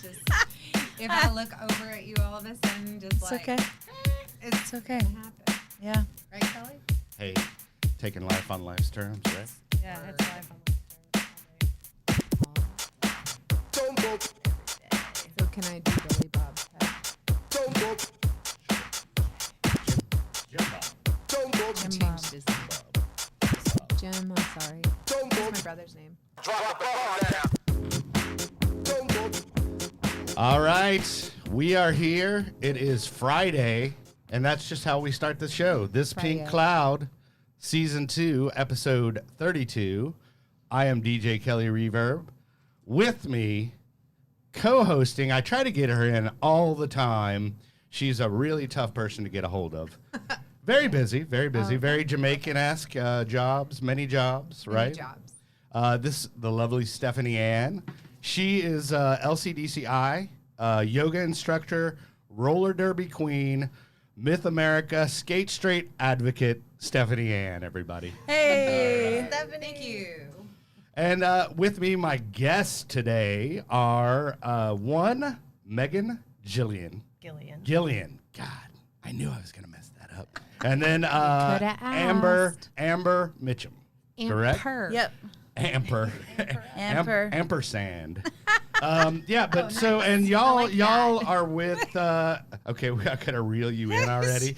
just if I look over at you all of a sudden, just It's like okay. it's okay. gonna happen. Yeah. Right, Kelly? Hey, taking life on life's terms, right? Yeah, it's life on So can I do Billy Bob? He changed his name. Jim, I'm sorry. What's my brother's name? All right, we are here. It is Friday, and that's just how we start the show. This Pink Friday. Cloud, Season 2, Episode 32. I am DJ Kelly Reverb. With me, co-hosting, I try to get her in all the time. She's a really tough person to get a hold of. Very busy, very Jamaican-esque jobs, many jobs, right? Many jobs. This the lovely Stephanie Ann. She is LCDCI, yoga instructor, roller derby queen, Myth America, skate straight advocate, Stephanie Ann, everybody. Hey. Stephanie. Thank you. And with me, my guests today are one, Megan Gillian. God, I knew I was going to mess that up. And then Coulda Amber asked. Mitchum. Correct? Yep. Amper. Amper. Ampersand. Yeah, but so, and y'all are with, okay, I gotta reel you in already.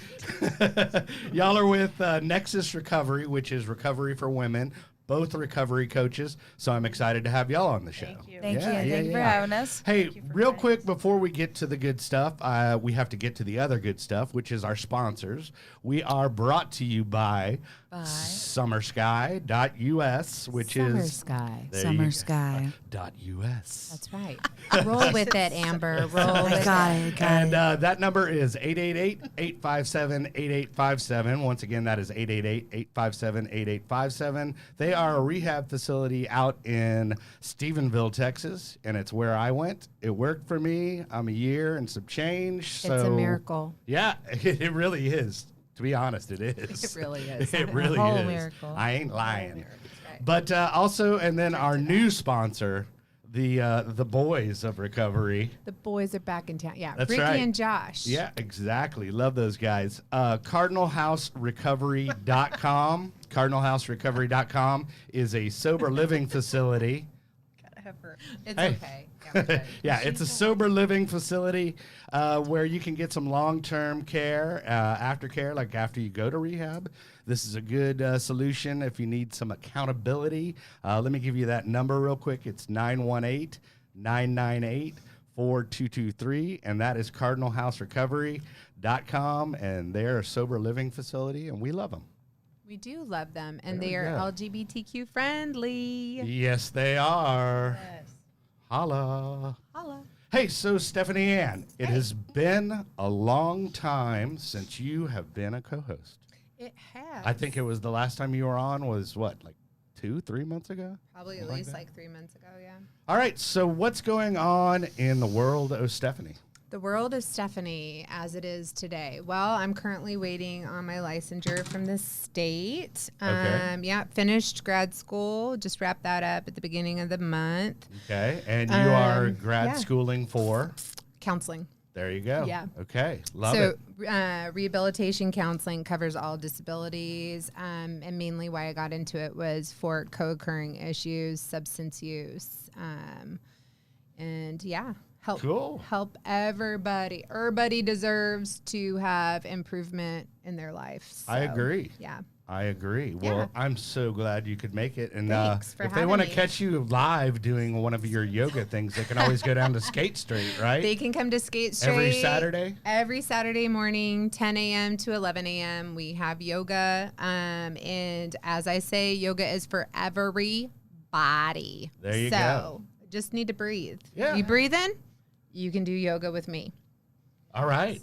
Y'all are with Nexus Recovery, which is recovery for women, both recovery coaches. So I'm excited to have y'all on the show. Thank you. Thank you for having us. Hey, real quick before we get to the good stuff, we have to get to the other good stuff, which is our sponsors. We are brought to you by SummerSky.us, which is Sky. there Summer you go. Sky. .us. That's right. Roll with it, Amber. Roll with Got it. it. Got And it. that number is 888-857-8857. Once again, that is 888-857-8857. They are a rehab facility out in Stephenville, Texas, and it's where I went. It worked for me. I'm a year and some change. So It's a miracle. Yeah, it really is. To be honest, it is. It really is. It A really whole is. miracle. I ain't lying. Right. But also, and then our new sponsor, the boys of recovery. The boys are back in town. Yeah, That's Ricky right. and Josh. Yeah, exactly. Love those guys. CardinalHouseRecovery.com. CardinalHouseRecovery.com is a sober living facility. Gotta have her. It's Hey. okay. Yeah, we're good. Yeah, it's a sober living facility where you can get some long-term care, aftercare, like after you go to rehab. This is a good solution if you need some accountability. Let me give you that number real quick. It's 918-998-4223, and that is CardinalHouseRecovery.com, and they're a sober living facility, and we love them. We do love them, and There they we are go. LGBTQ friendly. Yes, they are. Yes. Holla. Holla. Hey, so Stephanie Ann, it has been a long time since you have been a co-host. It has. I think it was the last time you were on was what, like 2-3 months ago? Probably at Something like least that? like 3 months ago, yeah. All right, so what's going on in the world of Stephanie? The world of Stephanie as it is today. Well, I'm currently waiting on my licensure from the state. Okay. Yeah, finished grad school. Just wrapped that up at the beginning of the month. Okay, and you are grad yeah. schooling for? Counseling. There you go. Yeah. Okay, love So it. rehabilitation counseling covers all disabilities, and mainly why I got into it was for co-occurring issues, substance use, and yeah, Cool. help everybody. Everybody deserves to have improvement in their life. I So, agree. Yeah. I agree. Yeah. Well, I'm so glad you could make it. And Thanks for if they having want to me. catch you live doing one of your yoga things, they can always go down to Skate Street, right? They can come to Skate Straight Every Saturday? Every Saturday morning, 10 a.m. to 11 a.m. We have yoga. And as I say, yoga is for everybody. There you so, go. just need to breathe. Yeah. You breathe in, you can do yoga with me. All right.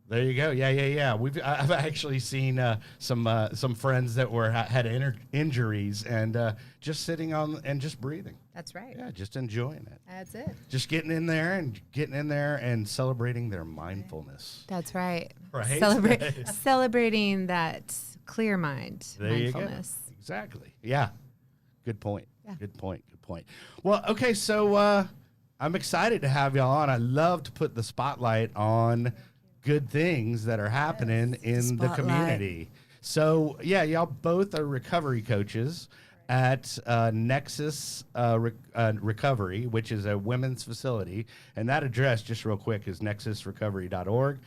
There you go. Yeah. I've actually seen some friends that had injuries and just sitting on and just breathing. That's right. Yeah, just enjoying it. That's it. Just getting in there and celebrating their mindfulness. That's right. Right. Celebrating that clear mind, There you go. mindfulness. Exactly. Yeah. Good point. Yeah. Good point. Well, okay. So I'm excited to have y'all on. I love to put the spotlight on good things that are happening in the Spotlight. community. So, yeah, y'all both are recovery coaches at Nexus Recovery, which is a women's facility. And that address, just real quick, is nexusrecovery.org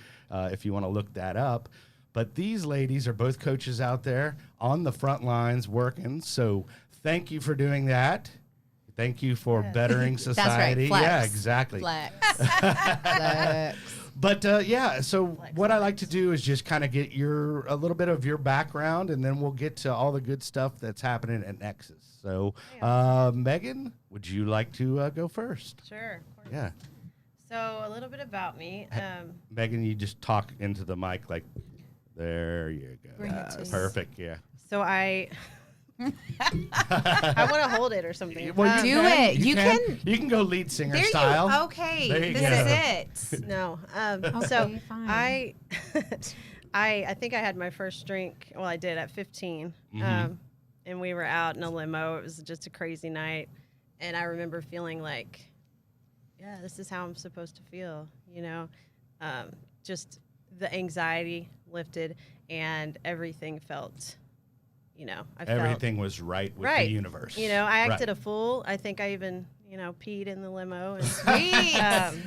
if you want to look that up. But these ladies are both coaches out there on the front lines working. So thank you for doing that. Thank you for bettering society. Flex. Yeah, exactly. Flex. Flex. But yeah, so what I like to do is just kind of get a little bit of your background, and then we'll get to all the good stuff that's happening at Nexus. So, Megan, would you like to go first? Sure. Of course. Yeah. So a little bit about me. Megan, you just talk into the mic like, there you go. Bring it to us. Perfect, yeah. So I want to hold it or something. Well, Do it. You can- You can go lead singer There style. you okay. There you This go. is it. No. Okay, So fine. I think I had my first drink. Well, I did at 15. And we were out in a limo. It was just a crazy night. And I remember feeling like, yeah, this is how I'm supposed to feel, you know? Just the anxiety lifted and everything felt, you know, I felt Everything was right with the universe. You know, I acted Right. a fool. I think I even, you know, peed in the limo. And,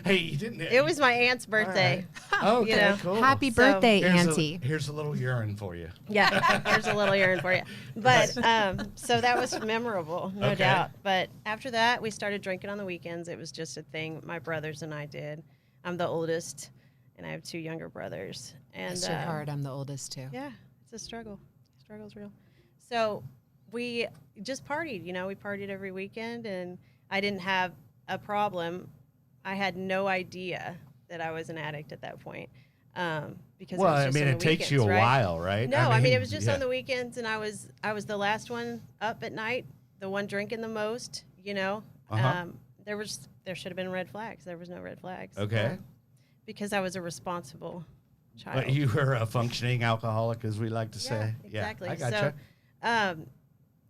Hey, you didn't. it was my aunt's birthday. Okay, you know. cool. Happy So- birthday, Auntie. Here's a little urine for you. Yeah, there's a little urine for you. But so that was memorable, no Okay. doubt. But after that, we started drinking on the weekends. It was just a thing my brothers and I did. I'm the oldest, and I have 2 younger brothers. And Bless your heart, I'm the oldest too. yeah, it's a struggle. Struggle's real. So we just partied, you know, we partied every weekend, and I didn't have a problem. I had no idea that I was an addict at that point. Because Well, it was I just mean, on it the takes you a weekends, right? while, right? No, I mean, it was just yeah. on the weekends, and I was the last one up at night, the one drinking the most, you know. Uh-huh. There should have been red flags. There was no red flags. Okay. Because I was a responsible child. But you were a functioning alcoholic, as we like to say. Exactly. Yeah, I gotcha. So,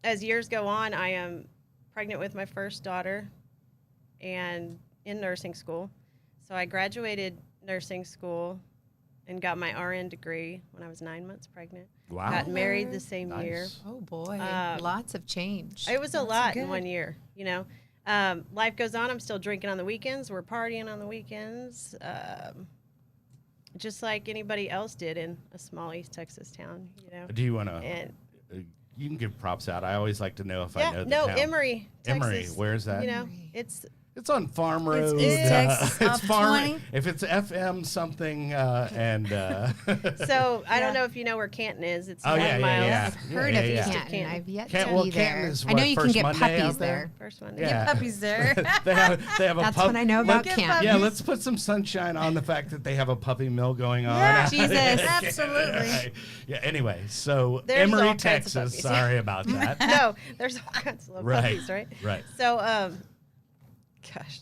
as years go on, I am pregnant with my first daughter and in nursing school. So I graduated nursing school and got my RN degree when I was 9 months pregnant. Wow. Got married the same year. Nice. Oh boy, Um, lots of change. It was a Lots of lot in good. 1 year, you know. Life goes on. I'm still drinking on the weekends. We're partying on the weekends, just like anybody else did in a small East Texas town, you know. Do you want to? And You can give props out. I always like to know if I know the town. Emory, Texas. Emory, where's that? You know, Emory. It's on Farm Road. East Texas, it's off Farm. 20. If it's FM something, and So I Yeah. don't know if you know where Canton is. It's oh 9 yeah, miles. yeah, I've yeah. heard yeah, of yeah. Canton. Canton. I've yet Canton- to well, be Canton there. is I know what, you can first get Monday puppies out there? there. First Monday. Yeah. Puppies there. they have a That's pup. what I know about let- Canton. Yeah, let's put some sunshine on the fact that they have a puppy mill going on. Yeah, Jesus. Absolutely. Yeah. Anyway, so There's all Emory, kinds of Texas. puppies. Sorry about that. No, there's all kinds of little Right. puppies, right? Right. So, gosh,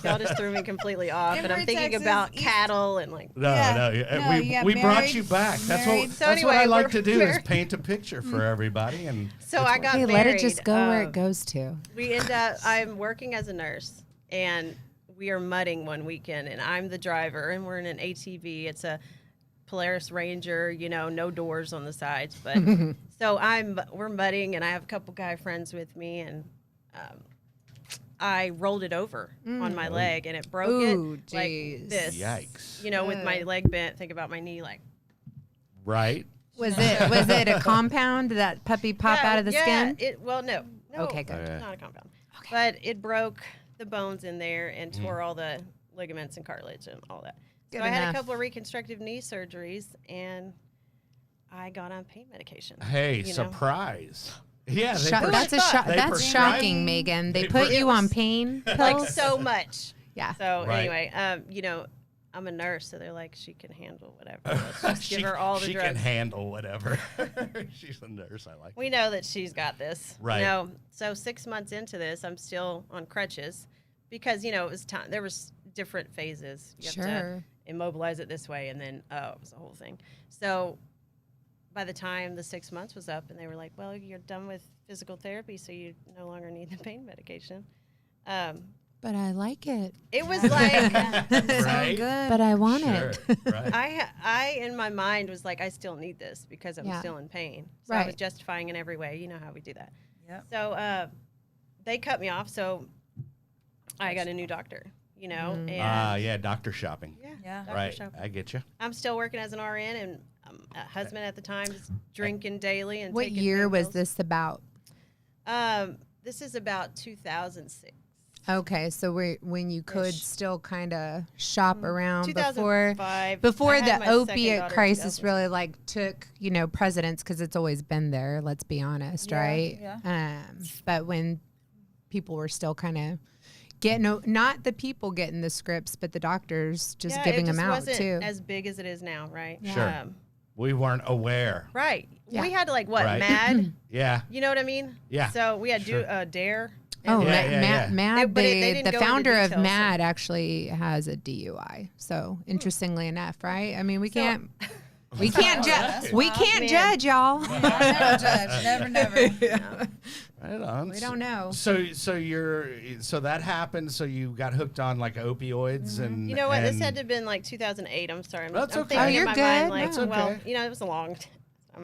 y'all just threw me completely off, and I'm Emory, thinking Texas, about East- cattle and like. No, Yeah. no, No, you got we brought married- you back. That's married. what So that's what I anyway, like we're to do is married. paint a picture for everybody. And So I got Hey, married. let it just go where it goes to. We end up. I'm working as a nurse, and we are mudding one weekend, and I'm the driver, and we're in an ATV. It's a Polaris Ranger, you know, no doors on the sides, but so we're mudding, and I have a couple guy friends with me, and I rolled it over on my leg, and it broke Ooh, it like jeez. this. Yikes. You know, with my leg bent. Think about my knee, like. right. Was it a compound? Did that puppy pop out of the skin? No. Okay, good. Okay. Not a compound. But it broke the bones in there and tore all the ligaments and cartilage and all that. Good So I had enough. a couple of reconstructive knee surgeries, and I got on pain medication. Hey, you know? surprise. Yeah, they That's they that's prescribe- shocking, Megan. They they put pre- you on pain pills. Like so much. Yeah. So Right. anyway, you know, I'm a nurse, so they're like, she can handle whatever. Let's just give her all the she drugs. can handle whatever. She's a nurse. I like. We know that she's got this. Right. You know, so 6 months into this, I'm still on crutches because, you know, it was time. There was different phases. You have to Sure. immobilize it this way, and then, it was a whole thing. So by the time the 6 months was up, and they were like, well, you're done with physical therapy, so you no longer need the pain medication. But I like it. It was like Right? Good. But I want Sure. it. Right. I in my mind was like, I still need this because I'm Yeah. still in pain. So I was Right. justifying in every way. You know how we do that. Yep. So they cut me off. So I got a new doctor. You know, and Yeah, doctor shopping. Yeah. doctor Right. shopping. I get you. I'm still working as an RN, and a husband at the time just drinking daily and What taking year pain was pills. this about? This is about 2006. Okay, so when you could Ish. still kind of shop around 2005. before I had the my second opiate daughter in crisis 2006. really like took precedence, because it's always been there. Let's be honest, Yeah, right? yeah. But when people were still kind of getting, not the people getting the scripts, but the doctors just Yeah, giving it just them out wasn't too. as big as it is now, right? Sure. We weren't aware. Right. Yeah. We had like what Right. Mad. Yeah. You know what I mean? Yeah. So we had Sure. Dare. Oh, Yeah, yeah, yeah. Mad, But they didn't the go into founder of details, so- Mad actually has a DUI. So interestingly enough, right? I mean, we So- can't judge. that's We wild. can't Man. judge, y'all. Never judge. Never. Right on. We don't know. So that happened. So you got hooked on like opioids and You know what? This and- had to have been like 2008. I'm sorry. That's I'm okay. thinking Oh, in you're my good. mind like, That's well, okay. it was a long time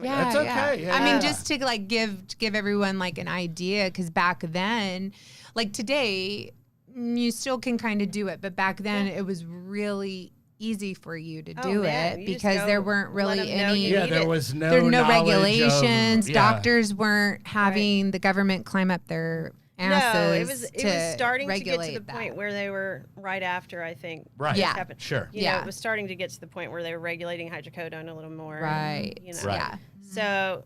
ago. Yeah, That's okay. Yeah, I yeah. mean, just to like give everyone like an idea, because back then, like today, you still can kind of do it, but back then it was really easy for you to do man, it you just because go there weren't let really 'em know any. you Yeah, need there it. was no There were no knowledge regulations. Of, yeah. Doctors weren't having the government climb up their asses. No, it was to starting to get to regulate the that. point where they were right after, I think. Right. this Yeah. happened. Sure. You know, Yeah. it was starting to get to the point where they were regulating hydrocodone a little more. Right. You know. Right. Yeah. So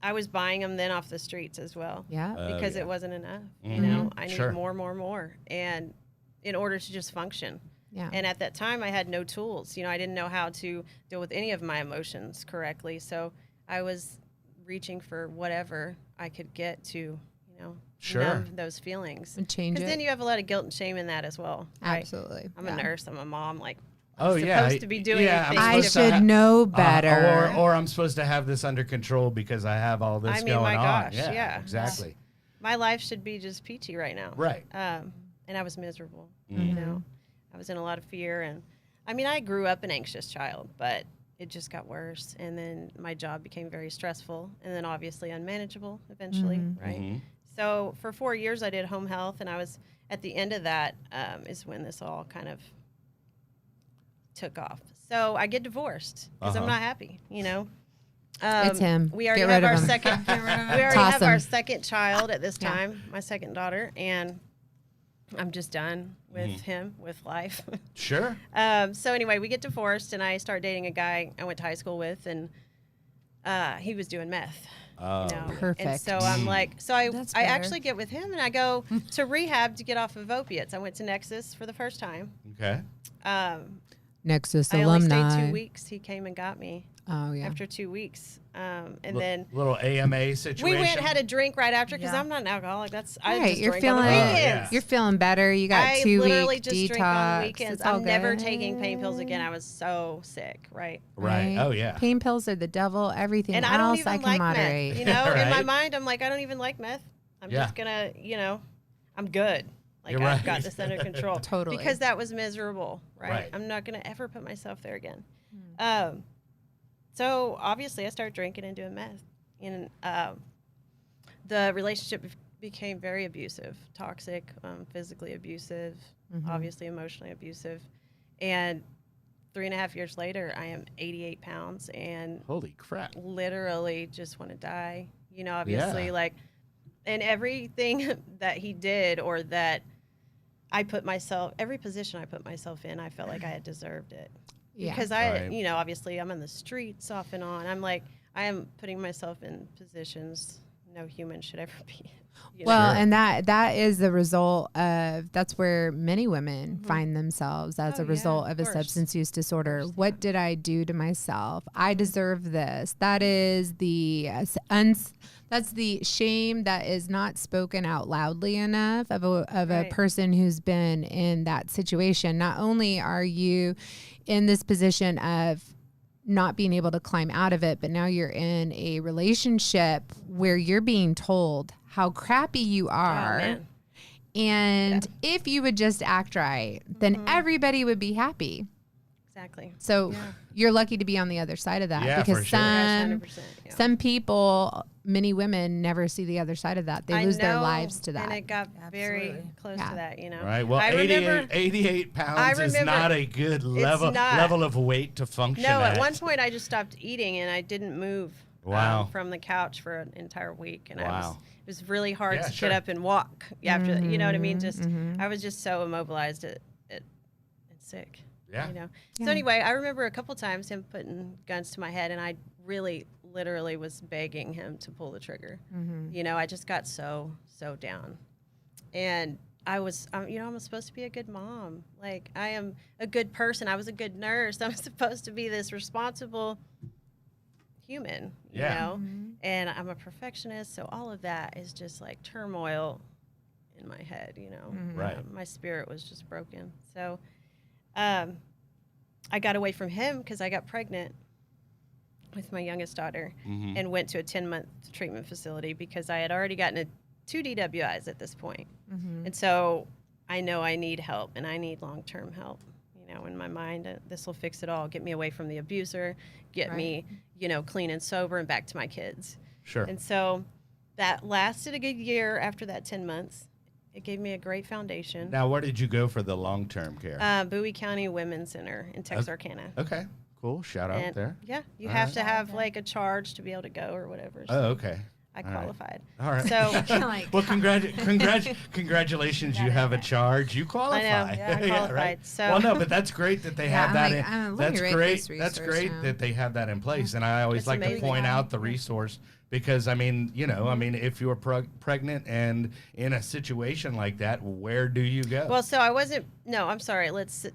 I was buying them then off the streets as well Yeah. because yeah. it wasn't enough. You Mhm. know, I need Sure. more. And in order to just function. Yeah. And at that time, I had no tools. You know, I didn't know how to deal with any of my emotions correctly. So I was reaching for whatever I could get to, you know, Sure. numb those feelings. And change Because it. then you have a lot of guilt and shame in that as well. Right? Absolutely. I'm Yeah. a nurse. I'm a mom. Like, Oh I'm yeah. supposed to be doing yeah, things I'm I supposed to should ha- know better. or I'm supposed to have this under control because I have all this I mean, going my on. gosh, Yeah, yeah. exactly. My life should be just peachy right now. Right. And I was miserable. Mm-hmm. You know, I was in a lot of fear. And I mean, I grew up an anxious child, but it just got worse. And then my job became very stressful and then obviously unmanageable eventually. Right. Mhm. So for 4 years, I did home health. And I was at the end of that is when this all kind of took off. So I get divorced because I'm Uh-huh. not happy, you know. It's him. We already Get have rid of our him. second. Get rid of We him. already Toss have our him. second child at this Yeah. time, my second daughter, and I'm just done with him, with life. Sure. So anyway, we get divorced, and I start dating a guy I went to high school with, and he was doing meth. Oh, You know? And Perfect. so I'm like, I That's I better. actually get with him, and I go to rehab to get off of opiates. I went to Nexus for the first time. okay. Nexus I only alumni. stayed 2 weeks. He came and got me Oh yeah. after 2 weeks, and then. Little AMA situation. We went and had a drink right after because Yeah. I'm not an alcoholic. I Right, just you're drink on the feeling Oh, weekends. yeah. you're feeling better. You got I 2 literally week just detox. drink on the weekends. It's all I'm never good. taking pain pills again. I was so sick, right? Right. Oh yeah. Pain pills are the devil. Everything And else I don't even I can like moderate. meth. You know, in my Right. mind, I'm like, I don't even like meth. I'm Yeah. just gonna, you know, I'm good. Like You're I've right. got this under control. Totally. Because that was miserable, right? Right. I'm not gonna ever put myself there again. Hmm. So obviously, I started drinking and doing meth, and the relationship became very abusive, toxic, physically abusive, Mm-hmm. obviously emotionally abusive, and 3.5 years later, I am 88 pounds and Holy crap. literally just want to die. You know, obviously, Yeah. like, and everything that he did or that I put myself, every position I put myself in, I felt like I had deserved it. Yeah. Because I, Right. you know, obviously I'm in the streets off and on. I'm like, I am putting myself in positions no human should ever be. You Well, Sure. and that is the result of that's where many women find themselves as Oh, a yeah, result of of a course. substance use disorder. What did I do to myself? I deserve this. That is the that's the shame that is not spoken out loudly enough of a Right. person who's been in that situation. Not only are you in this position of not being able to climb out of it, but now you're in a relationship where you're being told how crappy you Oh, are man. And if you would just act right, then everybody would be happy. Exactly. So you're lucky to be on the other side of that, Yeah, because for sure. Yes, 100%, yeah. some people, many women, never see the other side of that. They lose their know, lives to that. And it got very Absolutely. close Yeah. to that, you know. Right. Well, I 88 pounds is remember- not a good level not. of weight to function No, at at. one point I just stopped eating and I didn't move Wow. from the couch for an entire week. And Wow. it was really hard Yeah, to sure. get up and walk after that. You know what I mean? I was just so immobilized and sick. Yeah. You know. Yeah. So anyway, I remember a couple times him putting guns to my head, and I really, literally was begging him to pull the trigger. You know, I just got so down, and I was, you know, I'm supposed to be a good mom. Like, I am a good person. I was a good nurse. I'm supposed to be this responsible human, you Yeah. know, and I'm a perfectionist. So all of that is just like turmoil in my head, you know. Right. My spirit was just broken. So I got away from him because I got pregnant with my youngest daughter and went to a 10-month treatment facility because I had already gotten 2 DWIs at this point. And so I know I need help, and I need long-term help. You know, in my mind, this will fix it all. Get me away from the abuser, get me, you know, clean and sober and back to my kids. Sure. And so that lasted a good year after that 10 months. It gave me a great foundation. Now, where did you go for the long-term care? Bowie County Women's Center in Texarkana. Okay. Cool. Shout out And, there. Yeah, you All have right. to have like a charge to be able to go or whatever. Oh, okay. I all right. qualified. All right. So Like, Well, congratulations! You have a charge. You qualify. Yeah, I qualified. Right? So Well, no, but that's great that they Yeah, have I'm that. like, let me That's rate great. this That's resource great now. that they have that in place. And I always It's like to amazing. point out the resource because I mean, you know, I mean, if you're pregnant and in a situation like that, where do you go? well, so I wasn't. No, I'm sorry. Let's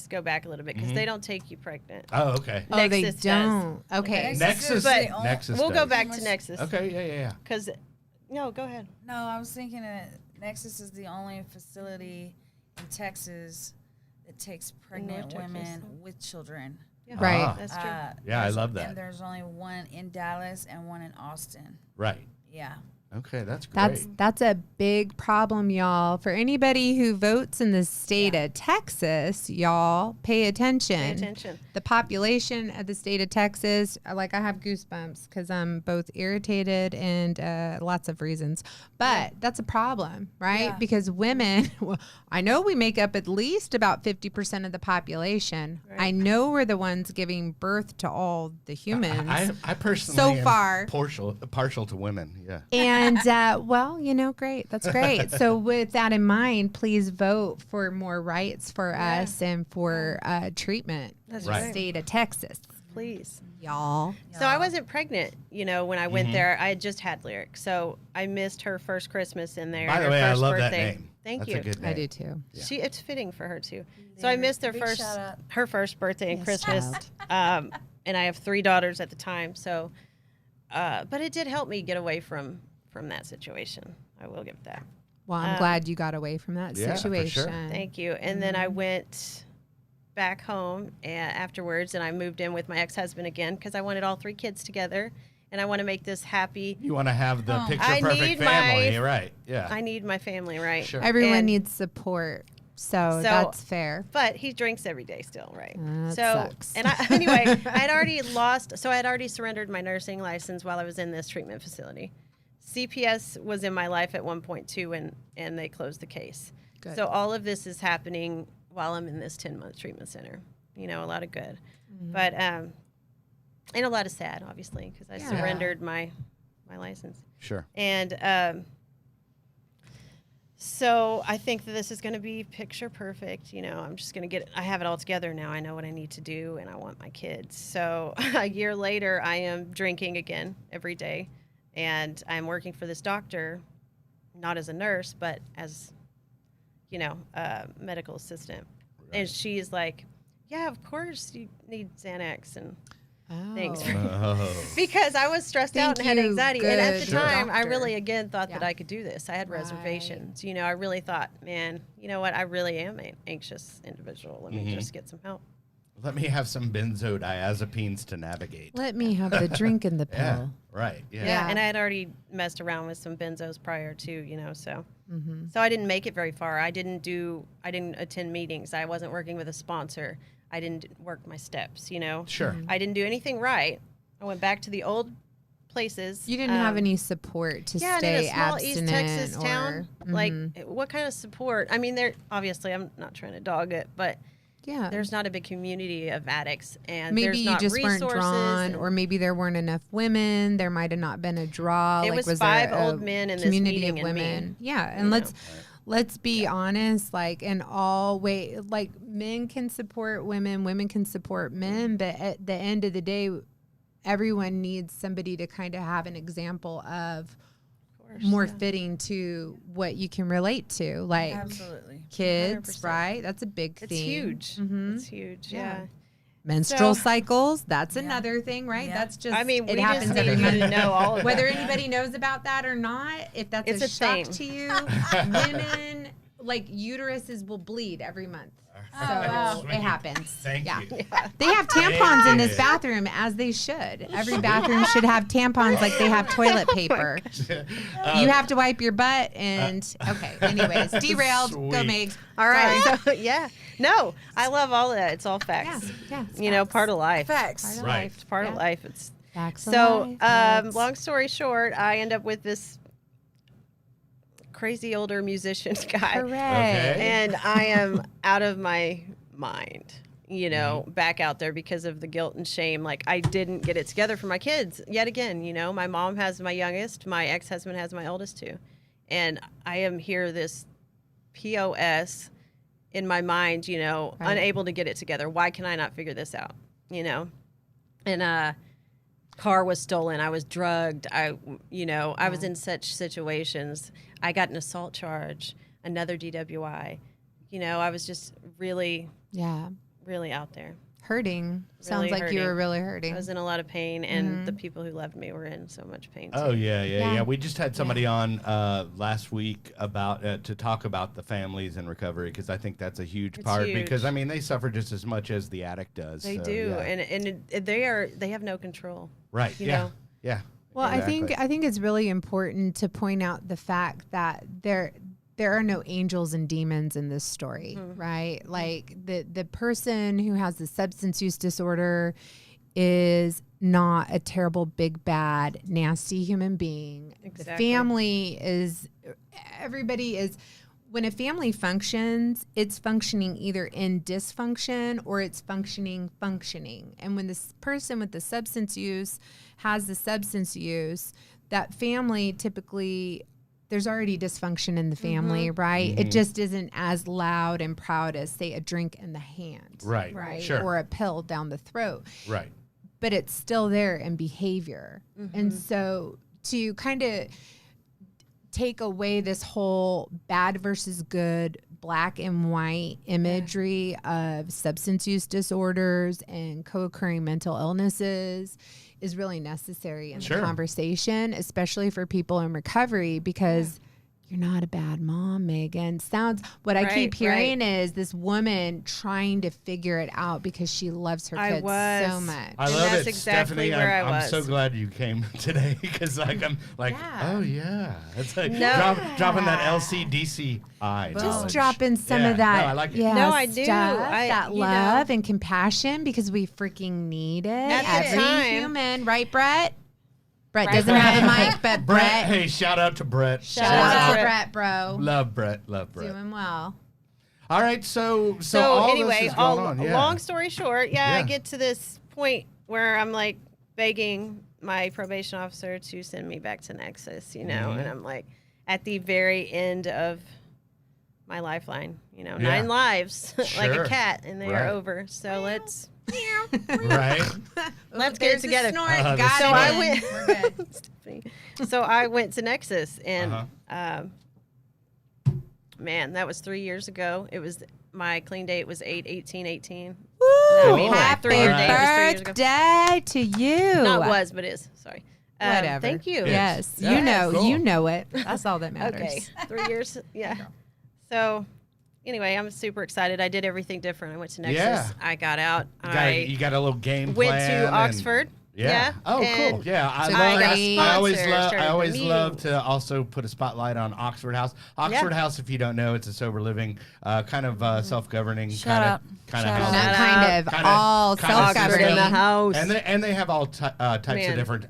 go back a little bit because they don't take you pregnant. Oh, okay. oh, they Nexus does. don't. Okay. Nexus. But Nexus. We'll go does. back to Nexus. Okay. Yeah. Because, no, go ahead. No, I was thinking that Nexus is the only facility in Texas that takes pregnant Texas. women with children. Yeah, Right. That's true. Yeah, I there's- love that. And there's only one in Dallas and one in Austin. Right. Yeah. Okay, that's great. That's a big problem, y'all. For anybody who votes in the state of Texas, y'all, pay attention. Pay attention. The population of the state of Texas, like I have goosebumps because I'm both irritated and lots of reasons. But that's a problem, right? Yeah. Because women, well, I know we make up at least about 50% of the population. Right. I know we're the ones giving birth to all the humans. I personally So am far. partial to women. Yeah. And well, you know, great. That's great. So with that in mind, please vote for more rights for us and for treatment. That's in Right. the state of Texas, Please. y'all. So I wasn't pregnant, you know, when I went there. I had just had Lyric. So I missed her first Christmas in there. By and the her way, I first love birthday. that name. Thank That's you. a good name. I do too. Yeah. It's fitting for her too. So I missed Big shout out. her first birthday and Yes, Christmas. And I have 3 daughters at the time. So, but it did help me get away from that situation. I will give that. Well, I'm glad you got away from that Yeah, for sure. situation. Thank you. And then I went back home afterwards, and I moved in with my ex-husband again because I wanted all 3 kids together, and I want to make this happy. You want to have the picture I perfect need family, my- right? Yeah. I need my family, right? Sure. Everyone And- needs support. So that's fair. But he drinks every day still, right? That so, sucks. and anyway, I had already surrendered my nursing license while I was in this treatment facility. CPS was in my life at one point too, and they closed the case. Good. So all of this is happening while I'm in this 10-month treatment center. You know, a lot of good, but and a lot of sad, obviously, because I surrendered my license. Sure. And so I think that this is going to be picture perfect. You know, I'm just going to I have it all together now. I know what I need to do, and I want my kids. So a year later, I am drinking again every day, and I'm working for this doctor, not as a nurse, but as, you know, a medical assistant. Right. And she's like, yeah, of course you need Xanax and things. Oh. Oh. Because I was stressed out and Thank had you, anxiety. And at the good time, I doctor. really, again, thought that Yeah. I could do this. I had Right. reservations. You know, I really thought, man, you know what? I really am an anxious individual. Let me just get some help. Let me have some benzodiazepines to navigate. Let me have the drink and the pill. Yeah. Right. Yeah. Yeah. And I had already messed around with some benzos prior to, you know, so. So I didn't make it very far. I didn't attend meetings. I wasn't working with a sponsor. I didn't work my steps, you know. Sure. I didn't do anything right. I went back to the old places. You didn't have any support to yeah, stay and in a small abstinent East Texas or town, like what kind of support? I mean, obviously I'm not trying to dog it, but yeah, there's not a big community of addicts, and maybe there's you not just weren't resources, drawn, or and maybe there weren't enough women. There might have not been a draw. It like, was there 5 a old men in this community meeting of and me, women. Yeah, and let's be honest. Like in all way, like men can support women, women can support men, but at the end of the day, everyone needs somebody to kind of have an example of more fitting to what you can relate to, like Absolutely. kids, 100%. right? That's a big thing. It's huge. Mhm. It's huge. Yeah. Menstrual So- cycles, that's another thing, right? Yeah. That's just, I mean, it we happens just every need you month. to know all of Whether that. anybody knows about that or not, if that's It's a a shock thing. to you, women, like uteruses will bleed every month. So wow. it happens. Thank yeah. you. They have tampons in this Hey. bathroom, as they should. Every bathroom should have tampons like they have toilet paper. You have to wipe your butt and, okay, anyways, derailed. Go, Sweet. Megs. All right. So, yeah. No, I love all of that. It's all Yeah, facts. yeah. it's You know, facts. part of life. Facts. Part of Right. life. It's part of Yeah. life. It's Facts of so. life. Yes. Long story short, I end up with this crazy older musician guy, Hooray. Okay. and I am out of my mind. You know, back out there because of the guilt and shame. Like I didn't get it together for my kids yet again. You know, my mom has my youngest, my ex-husband has my oldest two, and I am here this POS in my mind. You know, Right. unable to get it together. Why can I not figure this out? You know, and car was stolen. I was drugged. I was in such situations. I got an assault charge, another DWI. You know, I was just really Yeah. really out there. Hurting. Sounds like you were hurting. really hurting. I was in a lot of pain, and the people who loved me were in so much pain. Oh too. yeah. We just had somebody on last week about to talk about the families in recovery, because I think that's a huge It's part. huge. Because I mean, they suffer just as much as the addict does. They so, do, yeah. and they have no control. Right. you Yeah. know. Yeah. Well, Exactly. I think it's really important to point out the fact that there are no angels and demons in this story, right? Like the person who has the substance use disorder is not a terrible, big, bad, nasty human being. The Exactly. family is, everybody is, when a family functions, it's functioning either in dysfunction or it's functioning. And when this person with the substance use has the substance use, that family typically, there's already dysfunction in the family, right? It just isn't as loud and proud as, say, a drink in the hand, Right. right? Sure. Or a pill down the throat. Right. But it's still there in behavior. And so to kind of take away this whole bad versus good, black and white imagery of substance use disorders and co-occurring mental illnesses is really necessary in Sure. the conversation, especially for people in recovery, because you're not a bad mom, Megan. What I keep Right, hearing is this woman trying to figure it out because she loves her I kids was. so much. I And love that's it, exactly Stephanie. where I I'm so was. glad you came today, because like I'm like, Yeah. oh yeah, it's like No. dropping that LCDCI. Just knowledge. dropping some Yeah, of that, no, I like it. No, I do. stuff, I- that you know. love and compassion, because we freaking need it. At the Every time- human, right, Brett? Brett Right, doesn't Brett. have a mic, but Brett, Brett. hey, shout out to Brett. Shout out out to to Brett. Brett, bro. Love Brett. Doing well. All right, so So all anyway, this is going on. Yeah. long story short, I Yeah. get to this point where I'm like begging my probation officer to send me back to Nexus, you know, Mhm. and I'm like at the very end of my lifeline, you know, Yeah. 9 lives like Sure. a cat, and they Right. are over. So let's right. let's get it There's a together. snort. Uh-huh, Got So it I in. went. We're good. So I went to Nexus, and Uh-huh. man, that was 3 years ago. It was my clean date was 8/18/18. Woo! I mean, my Happy 3-year date was 3 years ago. birthday to you. Not was, but is. Sorry. Whatever. Thank you. Yes, Yeah, you cool. know it. That's all that matters. Okay. 3 years. Yeah. So, anyway, I'm super excited. I did everything different. I went to Nexus. Yeah. I got out. You got a little game went plan to and- Oxford. Yeah. Yeah, Oh, cool. and Yeah. I got sponsors, I always started the love meeting. to also put a spotlight on Oxford House. Oxford House, if you don't know, it's a sober living, kind of self-governing Shout out. kind of Shout house. out. Not Shout kind of, Kinda- all kinda self-governing. in the house. And they have all types of Man. different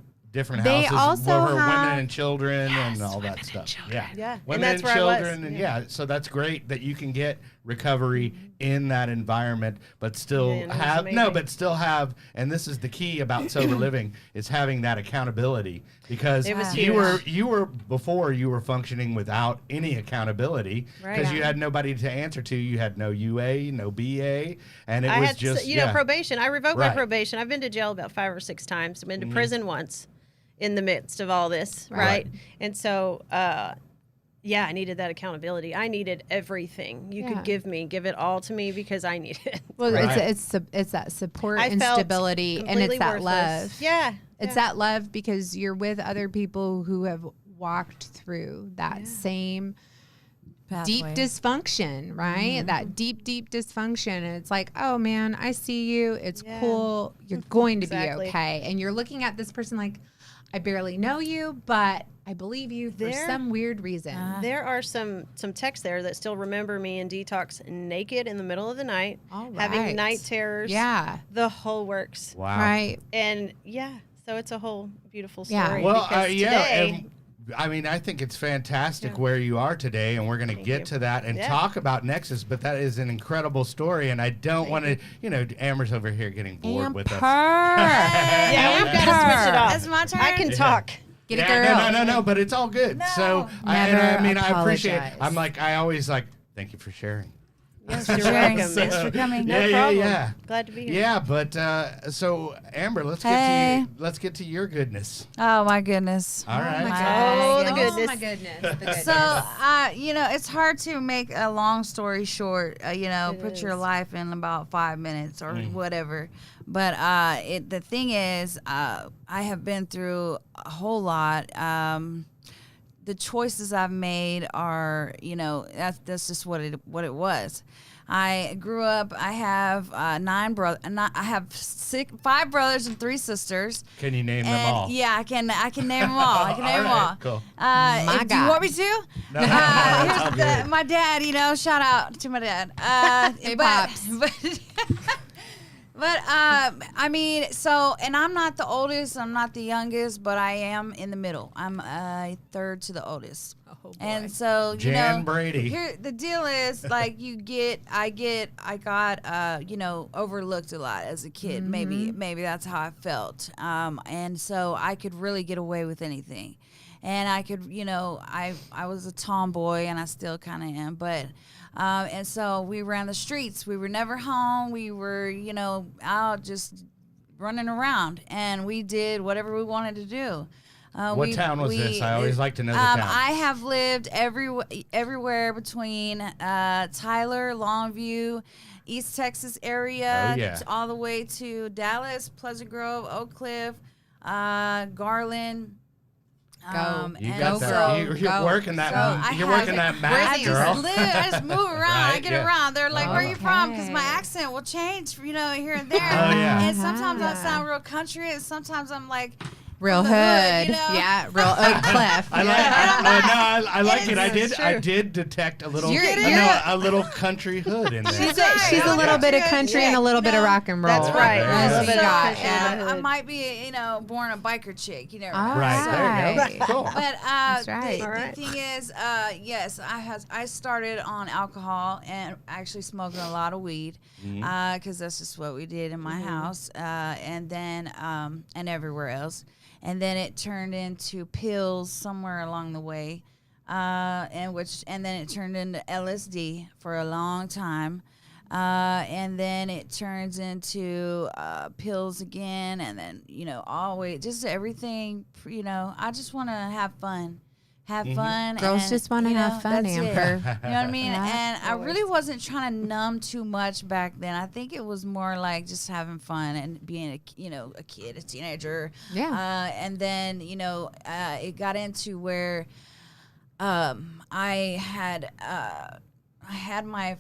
They houses also for have- women and children and all that stuff. Yeah. Yeah. And Women that's and where I was. children and so that's great that you can get recovery in that environment but still Yeah, no, it's have amazing. but still have, and this is the key about sober living, is having that accountability, because It was you huge. were functioning without any accountability because Right. you had nobody to answer to. You had no UA, no BA, and it I was had, just probation. I revoked my Right. probation. I've been to jail about 5 or 6 times. I've been Mm-hmm. to prison once in the midst of all this, Right. right? And so, I needed that accountability. I needed everything you Yeah. could give it all to me because I needed it. Well, Right. it's that support I and felt stability, and completely it's that worthless. love. Yeah. It's that love because you're with other people who have walked through that same deep Pathway. dysfunction, right? That deep dysfunction. And it's like, oh man, I see you. It's Yeah. cool. You're going to Exactly. be okay. And you're looking at this person like, I barely know you, but I believe you for There- some weird reason. There are some texts there that still remember me in detox naked in the middle of the night, All right. having night terrors, Yeah. the whole works. wow. Right. And so it's a whole beautiful Yeah. story. Well, because today, and I mean, I think it's fantastic where you are today, and we're going to get you. to that and Yeah. talk about Nexus. But that is an incredible story, and I don't want to, Amber's over here getting bored with us. yeah, we've got to switch it off. It's my turn. I can talk. Get a Yeah, girl. no, but it's all good. No. So, Never I appreciate. apologize. I always thank you for sharing. Yes, for you're sharing. welcome. Thanks for coming. No yeah, problem. yeah. Glad to be here. Yeah, but so Amber, let's Hey. get to your goodness. Oh my goodness. All right. Oh, the goodness. Oh my goodness. The goodness. So, it's hard to make a long story short. Put your is. life in about 5 minutes or whatever. But the thing is, I have been through a whole lot. The choices I've made are, that's just what it was. I grew up. I have 9 brothers. I have 5 brothers and 3 sisters. Can you name And them all? yeah, I can name them all. I can name them all. right, cool. Do you want me to? No, it's all good. My dad, shout out to my dad. Hey, Pops. But and I'm not the oldest, I'm not the youngest, but I am in the middle. I'm third to the oldest. Oh, boy. And so, Jan Brady. here the deal is like I got overlooked a lot as a kid. Maybe that's how I felt. And so I could really get away with anything. And I could, I was a tomboy, and I still kind of am, but and so we ran the streets. We were never home. We were, out just running around, and we did whatever we wanted to do. What town was this? I always like to know the town. I have lived everywhere between Tyler, Longview, East Texas area, Oh, yeah. all the way to Dallas, Pleasant Grove, Oak Cliff, Garland. You and got so- that. You're working that. I You're have- working that math, I girl. just move around. I Right, get yeah. around. They're like, "Where are you from?" Because my Okay. accent will change, here and there. Oh, yeah. And sometimes I sound real country, and sometimes I'm like real from hood. the hood, Yeah, real Oak Cliff. I like. I like it. I true. did detect a little. You're- a little country hood in there. She's a little bit of country and a little bit of rock and roll. That's right. There you A little go. bit of got country in the I hood. might be, born a biker chick. You never know. All Right, there you go. right. Cool. But That's right. the, All right. the thing is, yes, I started on alcohol and actually smoking a lot of weed because that's just what we did in my house, and then and everywhere else. And then it turned into pills somewhere along the way, and then it turned into LSD for a long time. And then it turns into pills again, and then always just everything. I just want to have fun, fun. Girls and, just wanna have fun, that's it. Amber. You know what I mean? Yeah. And I really wasn't trying to numb too much back then. I think it was more like just having fun and being a kid, a teenager. Yeah. And then it got into where I had my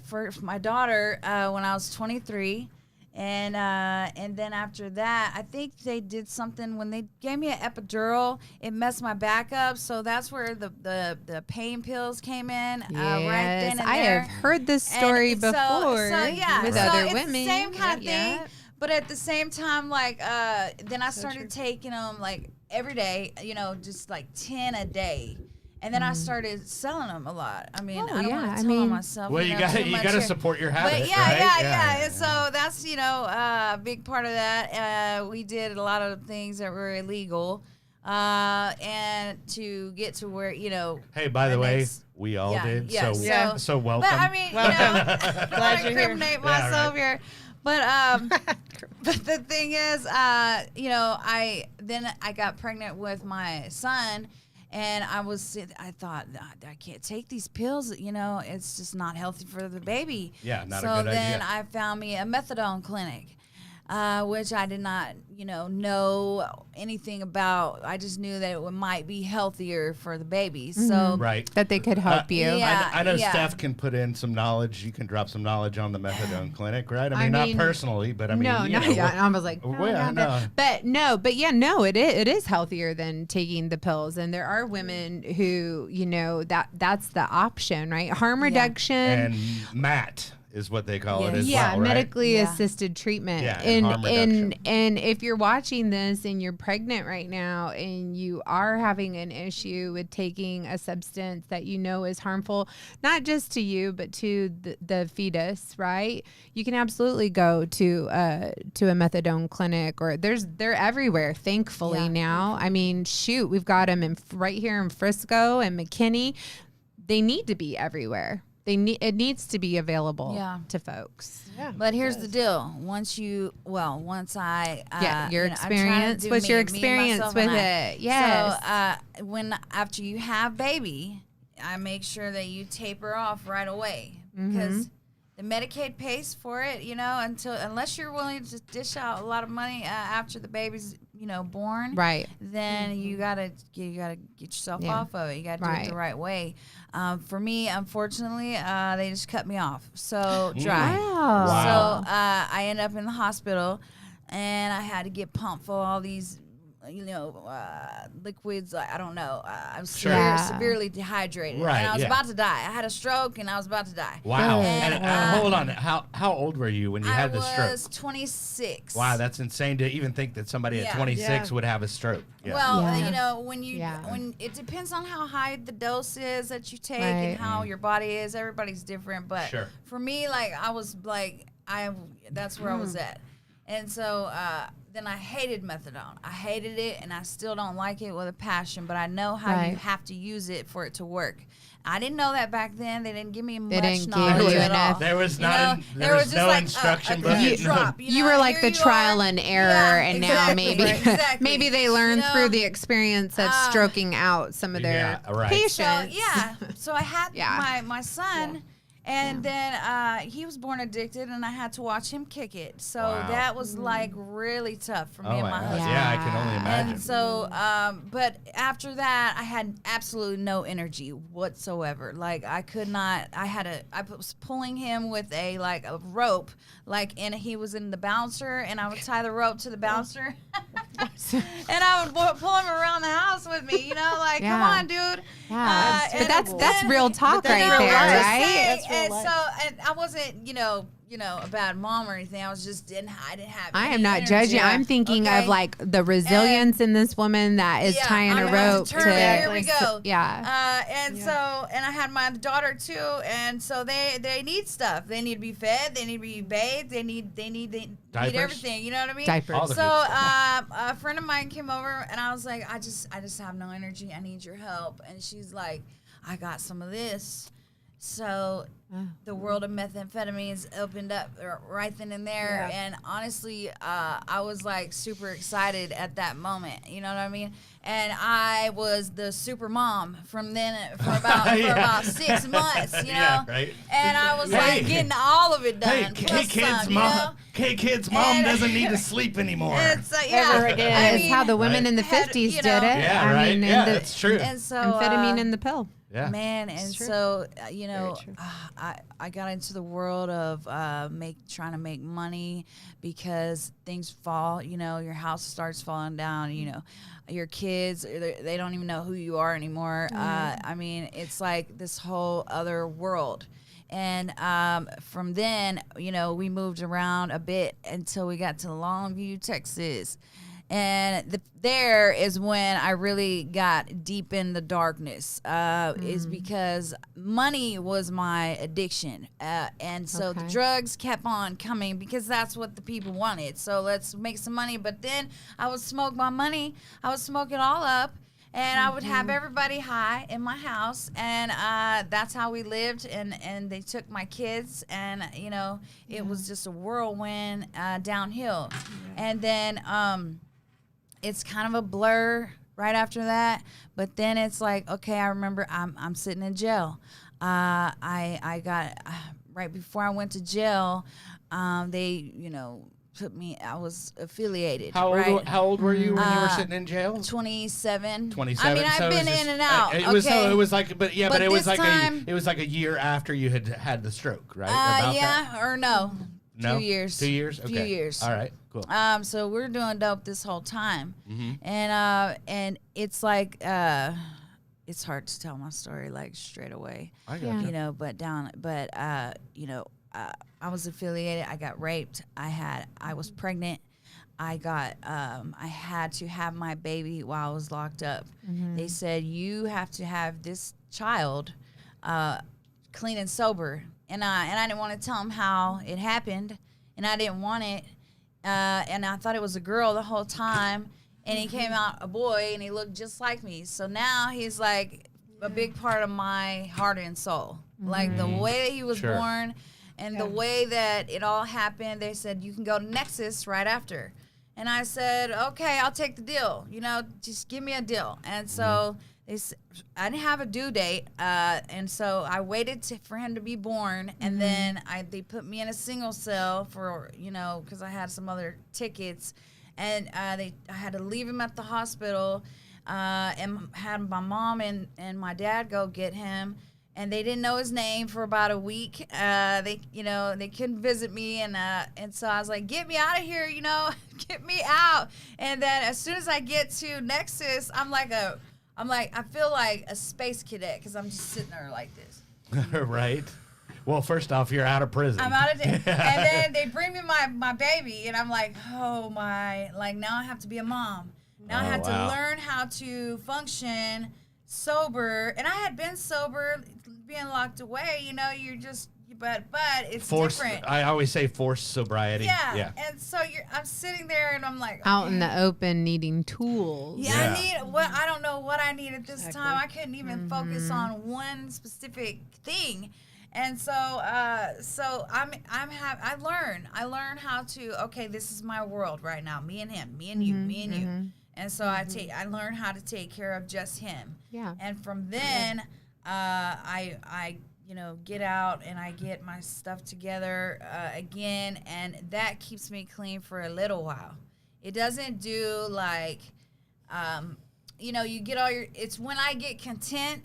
daughter when I was 23, And then after that, I think they did something when they gave me an epidural. It messed my back up, so that's where the pain pills came in. Right then and I there. have heard this story And before with other it's women. the same kind of thing, Yep. but at the same time, like then I started taking them like every day, just like 10 a day. And then I started selling them a lot. I mean, I don't want to tell on myself. Well, you too much got to here. support your habit, But yeah, right? yeah. And so that's a big part of that. We did a lot of things that were illegal, and to get to where Hey, by the way, we all did. Yeah. So welcome. But I mean, Glad you're here. incriminate myself here. But but the thing is, I got pregnant with my son. And I thought, I can't take these pills. It's just not healthy for the baby. Yeah, not a so good then idea. I found me a methadone clinic, which I did not, know anything about. I just knew that it might be healthier for the baby. So Right. That they could help you. yeah. I know Steph can put in some knowledge. You can drop some knowledge on the methadone clinic, right? I mean, not personally, but I mean, I was like, it is healthier than taking the pills, and there are women who, that's the option, right? Harm reduction, and MAT is what they call it as yeah, well, right? medically Yeah. assisted treatment. Yeah, and harm reduction. And if you're watching this and you're pregnant right now and you are having an issue with taking a substance that is harmful, not just to you but to the fetus, right? You can absolutely go to a methadone clinic, or they're everywhere, thankfully now. I mean, shoot, we've got them right here in Frisco and McKinney. They need to be everywhere. It needs to be available to folks. Yeah. But here's the deal. Once I your I'm trying to experience. do What's me, your me, experience myself, with and I. it? Yes. So after you have baby, I make sure that you taper off right away because the Medicaid pays for it. Unless you're willing to dish out a lot of money after the baby's born, right. then you gotta get yourself off of it. You gotta do it the right way. For me, unfortunately, they just cut me off so dry. Wow. So I ended up in the hospital, and I had to get pumped for all these liquids. I don't know. I was severely dehydrated, Right, and I was yeah. about to die. I had a stroke, and I was about to die. Wow. And, And hold on. How old were you when you had the stroke? I was 26. Wow, that's insane to even think that somebody at 26 would have a stroke. Yeah. Well, when it depends on how high the dose is that you take and how your body is. Everybody's different, but for me, I was that's where I was at. And so then I hated methadone. I hated it, and I still don't like it with a passion, but I know how you have to use it for it to work. I didn't know that back then. They didn't give me much knowledge at all. There was no instruction book. You were like the trial and error, and now maybe they learned through the experience of stroking out some of their patients. So I had my son. And then he was born addicted, and I had to watch him kick it. So that was really tough for me and my husband. Yeah, I can only imagine. And so, but after that, I had absolutely no energy whatsoever. I could not. I was pulling him with a rope, and he was in the bouncer, and I would tie the rope to the bouncer, and I would pull him around the house with me. Come on, dude. Yeah, but that's real talk right there, right? And I wasn't, a bad mom or anything. I was just I didn't have. I am any not energy. judging. I'm thinking of the resilience in this woman that is tying a rope to. Here we go. Yeah. So I had my daughter too, and so they need stuff. They need to be fed. They need to be bathed. They need everything. You know what I mean? Diapers. So a friend of mine came over, and I was like, I just have no energy. I need your help. And she's like, I got some of this. So the world of methamphetamines opened up right then and there. Yeah. And honestly, I was super excited at that moment. You know what I mean? And I was the super mom from then for about 6 months, you know? Yeah, right. And I was getting all of it done. K-Kid's mom doesn't need to sleep anymore. It's ever again. It's how the women in the 50s did it. Yeah, right. I mean, that's true. And so amphetamine in the pill. Yeah. Man, and true. so Very true. I got into the world of trying to make money because things fall. Your house starts falling down. Your kids they don't even know who you are anymore. I mean, it's like this whole other world. And from then, we moved around a bit until we got to Longview, Texas. And there is when I really got deep in the darkness, is because money was my addiction. And so the Okay. drugs kept on coming because that's what the people wanted. So let's make some money. But then I would smoke my money. I would smoke it all up. And I would have everybody high in my house, and that's how we lived. And they took my kids, and it was just a whirlwind downhill. And then it's kind of a blur right after that. But then it's like, okay, I remember I'm sitting in jail. I got right before I went to jail. They put me. I was affiliated. How old were you when you were Uh, sitting in jail? 27. 27. I mean, So I've it was been just- in and out. It was okay. it was like, but But it was this like time- it was like a year after you had the stroke, right? About yeah, that? or no. No? 2 years. 2 years. Okay. Few years. All right. Cool. So we're doing dope this whole time, Mhm. and it's like it's hard to tell my story like straight away, I Yeah. got I was affiliated. I got raped. I was pregnant. I had to have my baby while I was locked up. They said you have to have this child clean and sober, and I didn't want to tell him how it happened, and I didn't want it, and I thought it was a girl the whole time, and he came out a boy, and he looked just like me. So now he's like a big part of my heart and soul, like the way that he was Sure. born. And the way that it all happened, they said, you can go to Nexus right after. And I said, okay, I'll take the deal. Just give me a deal. And so I didn't have a due date. And so I waited for him to be born. And then they put me in a single cell for, because I had some other tickets. And I had to leave him at the hospital and had my mom and my dad go get him. And they didn't know his name for about a week. They couldn't visit me, and so I was like, "Get me out of here, get me out." And then as soon as I get to Nexus, I feel like a space cadet because I'm just sitting there like this. right. Well, first off, you're out of prison. I'm out of and then they bring me my baby, and I'm like, oh my, like now I have to be a mom. Now I Oh, have wow. to learn how to function sober, and I had been sober, being locked away. You're just, but it's Forced. different. I always say forced sobriety. Yeah. And so I'm sitting there, and I'm like, Out in okay. the open, needing tools. Yeah, Yeah. I don't know what I need at this Exactly. time. I couldn't even focus on one specific thing. And so I learn how to, okay, this is my world right now. Me and him, me and you, me and you. And so I learn how to take care of just him. Yeah. And from then, I get out and I get my stuff together again, and that keeps me clean for a little while. It doesn't do like, you get all your. It's when I get content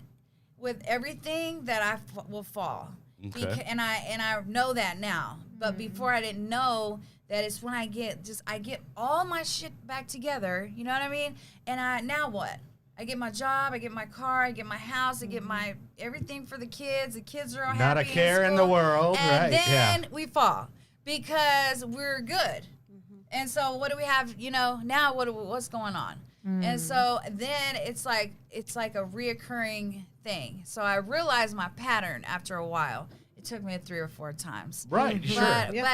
with everything that I will fall. Okay. And I know that now, but before I didn't know that it's when I get all my shit back together. You know what I mean? And now what? I get my job, I get my car, I get my house, I get my everything for the kids. The kids are all Not happy a care in the school. world, and right? then Yeah. we fall because we're good. And so what do we have? Now what's going on? And so then it's like a reoccurring thing. So I realized my pattern after a while. It took me 3 or 4 times. Right. Sure. But Well,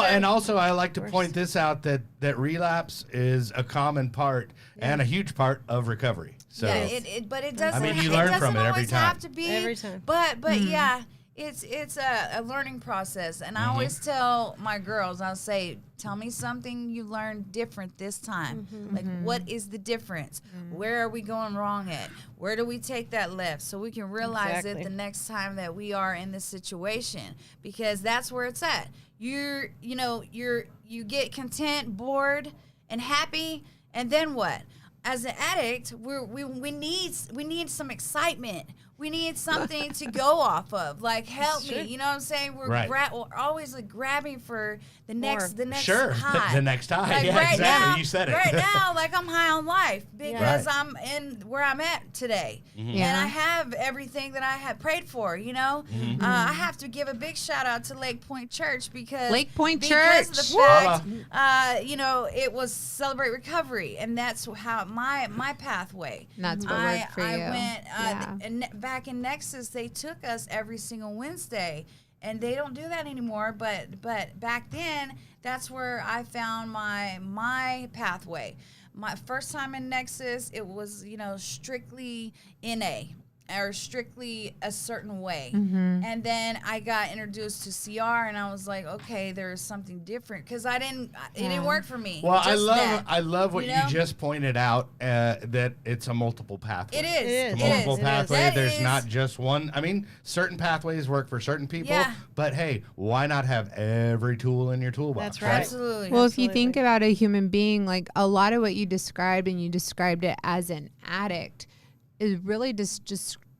after- and also I like to point this out that relapse is a common part and a huge part of recovery. So yeah, but it doesn't. I mean, you it learn doesn't from it every always time. have to be Every time. But yeah, it's a learning process, and I always tell my girls, I'll say, tell me something you learned different this time. Like, what is the difference? Where are we going wrong at? Where do we take that left so we can realize it Exactly. the next time that we are in this situation? Because that's where it's at. You get content, bored, and happy, and then what? As an addict, we need some excitement. we need something to go off of. Like, help me. You know what I'm saying? We're, Right. we're always like grabbing for the next Sure, high. the next high. Like Yeah, right exactly. now, You said it. Right now, like I'm high on life because Right. I'm in where I'm at today, Yeah. and I have everything that I had prayed for. You know, I have to give a big shout out to Lake Point Church because Lake Point because of Church. the fact, you know, it was Celebrate Recovery, and that's how my pathway. That's what I worked for I you. went Yeah. and back in Nexus. They took us every single Wednesday. And they don't do that anymore, but back then, that's where I found my pathway. My first time in Nexus, it was, you know, strictly NA or strictly a certain way. Mm-hmm. And then I got introduced to CR, and I was like, okay, there's something different because it didn't work for me. Well, Just that. I love what you you, know? just pointed out, that it's a multiple pathway. It is. It is. It Multiple is. pathway. That There's is- not just one. I mean, certain pathways work for certain people, Yeah. but hey, why not have every tool in your toolbox? That's right. Absolutely. Well, if you Absolutely. think about a human being, like a lot of what you described, and you described it as an addict, is really just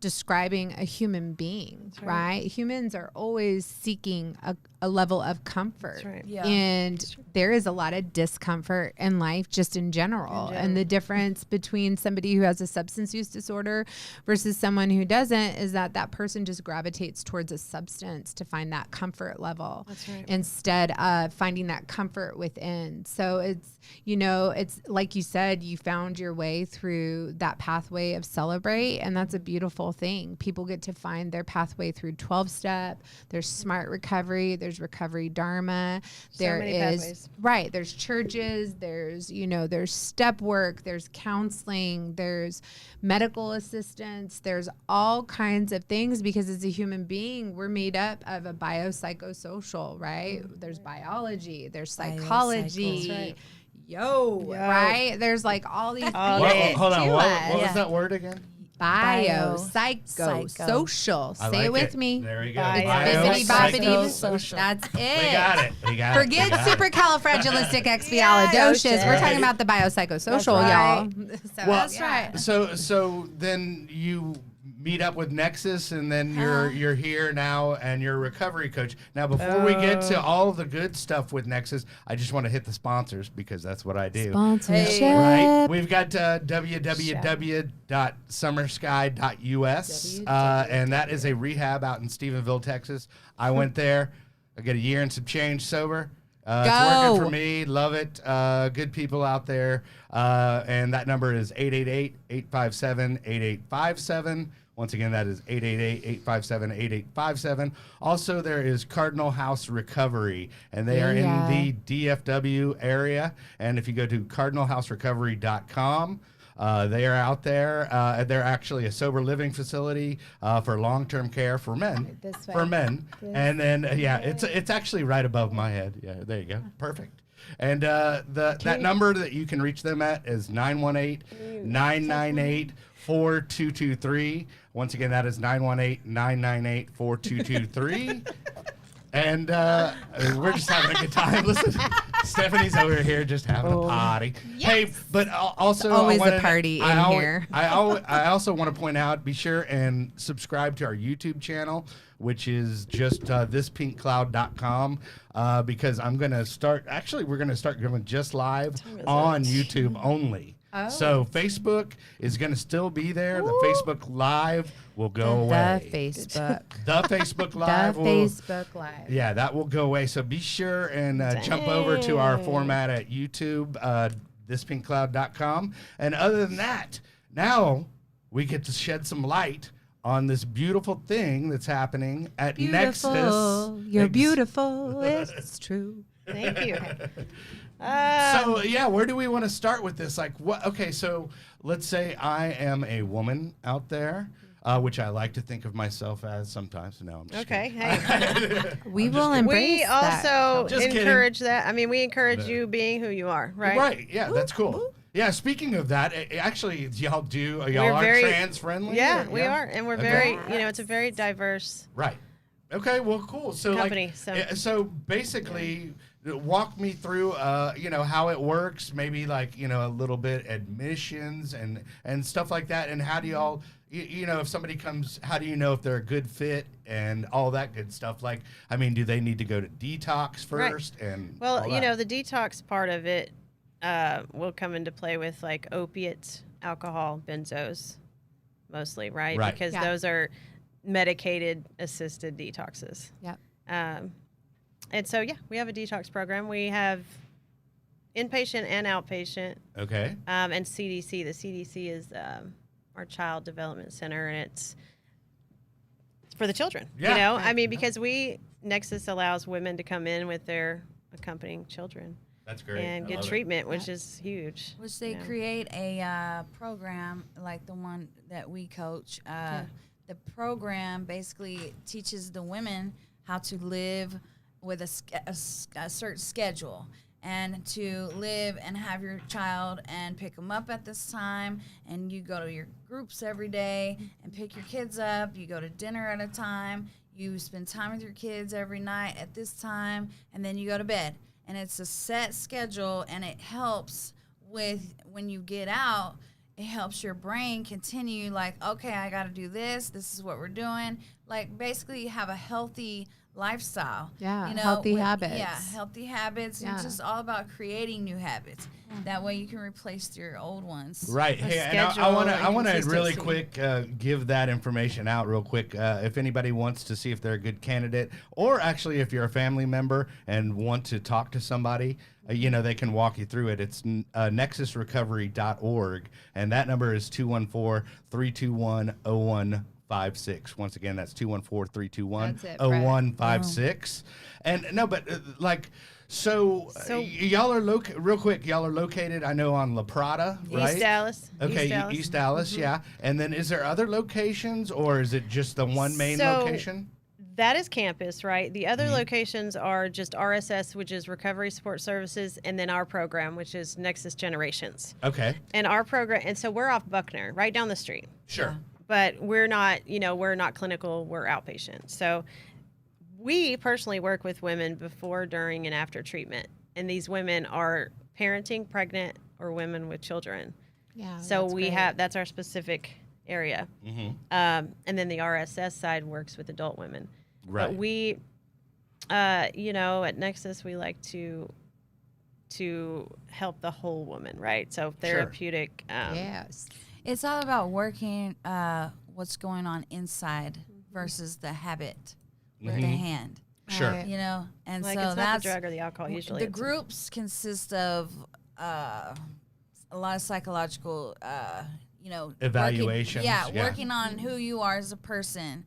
describing a human being, right? Humans are always seeking a level of comfort. That's right. Yeah. And there is a lot of discomfort in life just in general. And the difference between somebody who has a substance use disorder versus someone who doesn't is that that person just gravitates towards a substance to find that comfort level. That's right. Instead of finding that comfort within. So it's, you know, it's like you said, you found your way through that pathway of Celebrate, and that's a beautiful thing. People get to find their pathway through 12-step. There's Smart Recovery, there's Recovery Dharma. There many is pathways. right, there's churches, there's, you know, there's step work, there's counseling, there's medical assistance, there's all kinds of things, because as a human being, we're made up of a biopsychosocial, right? There's biology, there's psychology. That's right. Yo, right? There's like all these All What, day. hold on. to What us. was Yeah. that word again? Bio, Psycho. psycho, social. I Say like it with me. There you go. Bio, Bippity boppity. Social. That's it. We got it. We got it. Forget We got it. supercalifragilisticexpialidocious. Yeah, We're shit. talking about the biopsychosocial, That's y'all. So, Well, That's right. So then you meet up with Nexus, and then you're here now, and you're a recovery coach. Now, before we get to all the good stuff with Nexus, I just want to hit the sponsors, because that's what I do. Sponsorship. Right, we've got www.summersky.us, and that is a rehab out in Stephenville, Texas. I went there. I got a year and some change sober. It's Go. working for me. Love it. Good people out there. And that number is 888-857-8857. Once again, that is 888-857-8857. Also, there is Cardinal House Recovery, and they are in the DFW area. And if you go to cardinalhouserecovery.com, they are out there. They're actually a sober living facility for long-term care for men. This way. For men. And then, it's actually right above my head. Yeah, there you go. Perfect. And that number that you can reach them at is 918-998-4223. Once again, that is 918-998-4223. And we're just having a good time. Listen, Stephanie's over here just having a party. Hey, but also It's always I wanna- a party in here. I also want to point out, be sure and subscribe to our YouTube channel, which is just thispinkcloud.com, because we're going to start going just live on YouTube only. So Facebook is going to still be there. The Facebook Live will go away. The Facebook. The Facebook The Live will, Facebook Live. yeah, that will go away. So be sure and jump over to our format at YouTube, thispinkcloud.com. And other than that, now we get to shed some light on this beautiful thing that's happening at Nexus. You're beautiful. It's true. Thank you. So yeah, where do we want to start with this? Like, what? Okay, so let's say I am a woman out there, which I like to think of myself as sometimes. No, I'm just Okay. kidding. Hey. We will embrace We that. also Just kidding. encourage that. I mean, we encourage you being who you are, right? Right. Yeah, that's cool. Yeah. Speaking of that, actually, y'all We're are very- trans friendly. Yeah, we are, and we're Okay. very, it's a very diverse. Right. Okay. Well, cool. So Company, so basically, walk me through, how it works. Maybe like a little bit admissions and stuff like that. And how do y'all, you know, if somebody comes, how do you know if they're a good fit and all that good stuff? Like, I mean, do they need to go to detox first? Right. And Well, all you that? know, the detox part of it will come into play with like opiates, alcohol, benzos, mostly, right? Right. Because Yeah. those are medicated assisted detoxes. Yep. And so, yeah, we have a detox program. We have inpatient and outpatient, Okay. and CDC. The CDC is our Child Development Center, and it's for the children. Yeah. You know, Right. I mean, because Nexus allows women to come in with their accompanying children That's great. and I get love it. treatment, which is huge. Which they you know. create a program like the one that we coach. The program basically teaches the women how to live with a certain schedule and to live and have your child and pick them up at this time, and you go to your groups every day and pick your kids up. You go to dinner at a time. You spend time with your kids every night at this time, and then you go to bed. And it's a set schedule, and it helps with when you get out. It helps your brain continue like, okay, I got to do this. This is what we're doing. Like basically, you have a healthy lifestyle. Yeah, you know, healthy habits. Yeah, healthy habits. Yeah. And just all about creating new habits. That way, you can replace your old ones. Right. A Hey, and I schedule want to and I want to really consistency. quick give that information out real quick. If anybody wants to see if they're a good candidate, or actually if you're a family member and want to talk to somebody, you know, they can walk you through it. It's nexusrecovery.org, and that number is 214-321-0156. Once again, that's 214-321-0156. And no, but so y'all are real quick. Y'all are located, I know, on La Prada, right? East Dallas. Okay, East Dallas. East Dallas, yeah. And then is there other locations, or is it just the one main So, location? That is campus, right? The other locations are just RSS, which is Recovery Support Services, and then our program, which is Nexus Generations. Okay, And our program, and so we're off Buckner, right down the street. sure. But we're not, we're not clinical, we're outpatient. So we personally work with women before, during, and after treatment. And these women are parenting, pregnant, or women with children. Yeah. So that's we great. have, that's our specific area. Mm-hmm. And then the RSS side works with adult women. Right. But we, at Nexus, we like to help the whole woman, right? So therapeutic. Yes. It's all about working what's going on inside versus the habit with the hand. Sure. Right. You know, and Like so it's not that's the drug or the alcohol usually. the it's- groups consist of a lot of psychological, Evaluations, yeah. working on who you are as a person.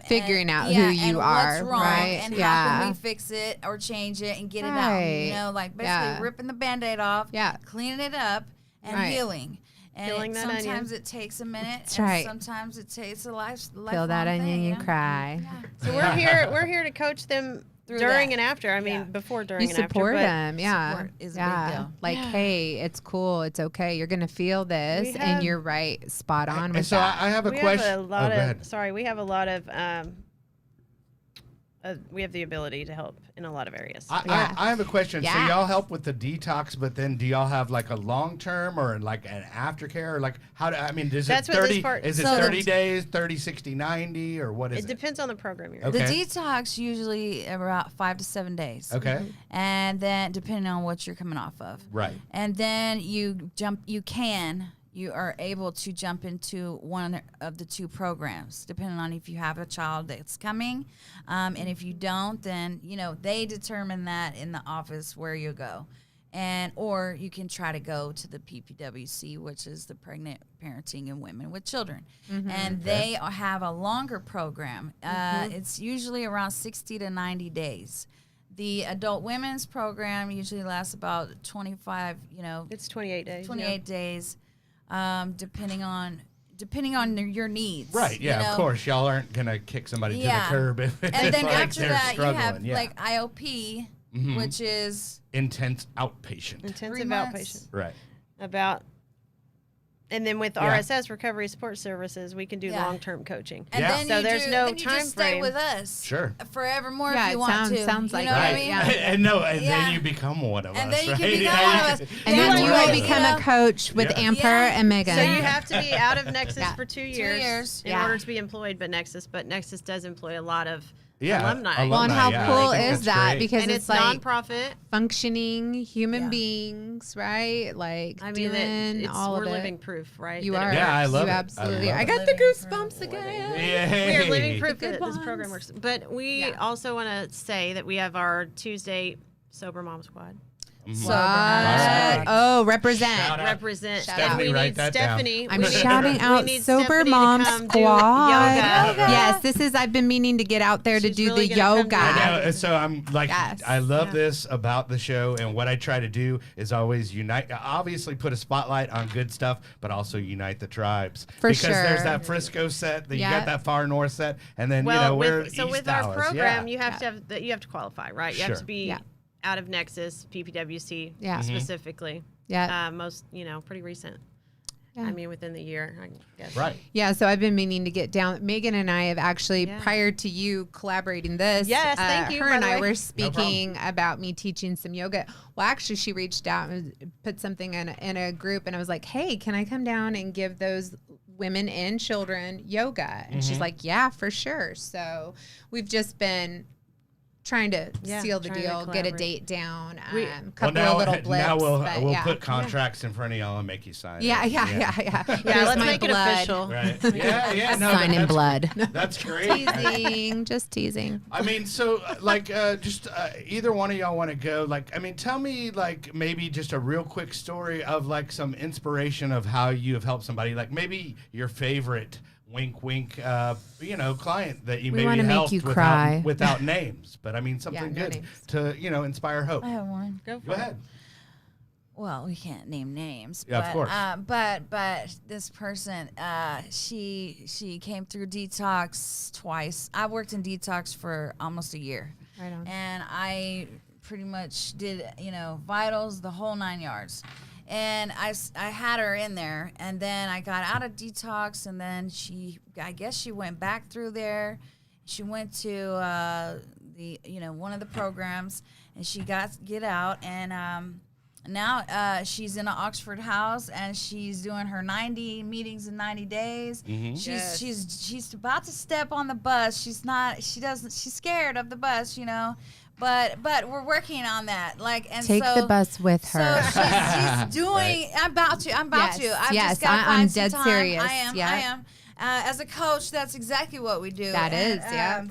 Figuring out who you are, what's wrong, right? and how Yeah. can we fix it or change it and get it out. Right. You know, like basically Yeah. ripping the Band-Aid off, Yeah. cleaning it up, and Right. healing. And Peeling that onion. sometimes it takes a minute, That's and right. sometimes it takes a lifelong Peel that onion, thing, you know? cry. So we're here to coach them Through during that. and after. I mean, Yeah. before, during, You and after. support but them, yeah. support is a big yeah. deal. Like, hey, it's cool, it's okay. You're gonna feel this, We and have- you're right, spot on And with so that. I have a we question. have a lot go ahead. we have a lot of we have the ability to help in a lot of areas. Yeah. I have a question. So Yes. y'all help with the detox, but then do y'all have like a long term or like an aftercare, or like how do I mean? Is That's it what this 30? part- Is it So 30 days, 30, 60, 90, or what is It it? depends on the program you're in. Okay. The detox usually about 5 to 7 days. Okay, And then depending on what you're coming off of. right. And then you are able to jump into one of the two programs, depending on if you have a child that's coming. And if you don't, then, they determine that in the office where you go. Or you can try to go to the PPWC, which is the Pregnant Parenting and Women with Children. And they have a longer program. It's usually around 60 to 90 days. The adult women's program usually lasts about 25, It's 28 days. 28 days, depending on your needs. Right, yeah, you know? of course. Y'all aren't going to kick somebody to the Yeah. curb if And it's then like after they're that, you have struggling. Yeah. like IOP, which is Intense outpatient. Intensive 3 months. outpatient. Right. About And then with Yeah. RSS, Recovery Support Services, we can do Yeah. long-term coaching. And Yeah. then So you there's do, no then you time just stay frame. with us. Sure. Forevermore Yeah, if you it want to. sounds like you know that, what I mean? yeah. And no, and Yeah. then you become one of And us, then you right? can become Yeah, one you of us. can- And Yeah, then you right. will become Yeah. a coach with Yeah. Amper Yeah. and Megan. So you have to be out of Nexus Yeah. for 2 2 years, years. in Yeah. order to be employed by Nexus. But Nexus does employ a lot of Yeah, alumni. Well, and how yeah, I cool think is that's that? great. Because And it's it's like nonprofit. functioning human Yeah. beings, right? Like I mean, doing all we're of it. living proof, right? You that it are. Yeah, I love you it. I absolutely. love I it. got the Living goosebumps again. Yay. We are living proof The that good this program ones. works. But we Yeah. also want to say that we have our Tuesday Sober Mom Squad. Mhm. What? Right. Oh, represent. Shout out. Represent. Shout and out. we Write need that down. Stephanie. I'm we need- shouting we out need Sober Stephanie to Mom come do Squad. yoga. Yes, this is. I've been meaning to get out there to She's do really the gonna come yoga. do I that. know, so I'm like, Yes. I love Yeah. this about the show, and what I try to do is always unite. Obviously, put a spotlight on good stuff, but also unite the tribes. For because there's sure. that Frisco set, that you Yeah. got that far north set, and then Well, we're with, so East with our Dallas. program, Yeah. you have to have you have to qualify, right? You Sure. have to be Yeah. out of Nexus, PPWC, Yeah. Mhm. specifically. Yeah. Most, pretty recent. Yeah. I mean, within the year, I guess. Right. Yeah, so I've been meaning to get down. Megan and I have actually, Yeah. prior to you collaborating this, Yes, thank you, her by and the I way. were speaking about me teaching some yoga. Well, actually, she reached out and put something in a group, and I was like, hey, can I come down and give those women and children yoga? And she's like, yeah, for sure. So we've just been trying to Yeah, seal the trying to deal, get a collaborate. date down, We- couple of little blips. now but we'll yeah. put contracts in front of y'all and make you sign. Yeah, it. yeah. Yeah, Here's let's my make it blood. official. Right. Yeah. No, Sign in that's- blood. That's great. Teasing, just teasing. I mean, so just either one of y'all want to go? Like, I mean, tell me like maybe just a real quick story of like some inspiration of how you have helped somebody. Like maybe your favorite wink, wink, client that you We maybe wanna make helped you cry. without names. But I mean, something no good names. to inspire hope. I have one. Go for Go ahead. Well, we can't name names. Yeah, but, of course. But this person, she came through detox twice. I worked in detox for almost a year. Right on. And I pretty much did, vitals, the whole 9 yards. And I had her in there, and then I got out of detox, and then I guess she went back through there. She went to one of the programs, and she get out, and now she's in an Oxford house, and she's doing her 90 meetings in 90 days. Mm-hmm. Yes. She's about to step on the bus. She's scared of the bus, But we're working on that. Take the bus with So her. she's doing. I'm about to. I've yes, just got to I'm find some dead time. serious. I am. Yeah. I am. As a coach, that's exactly what we do. That and, is, yeah.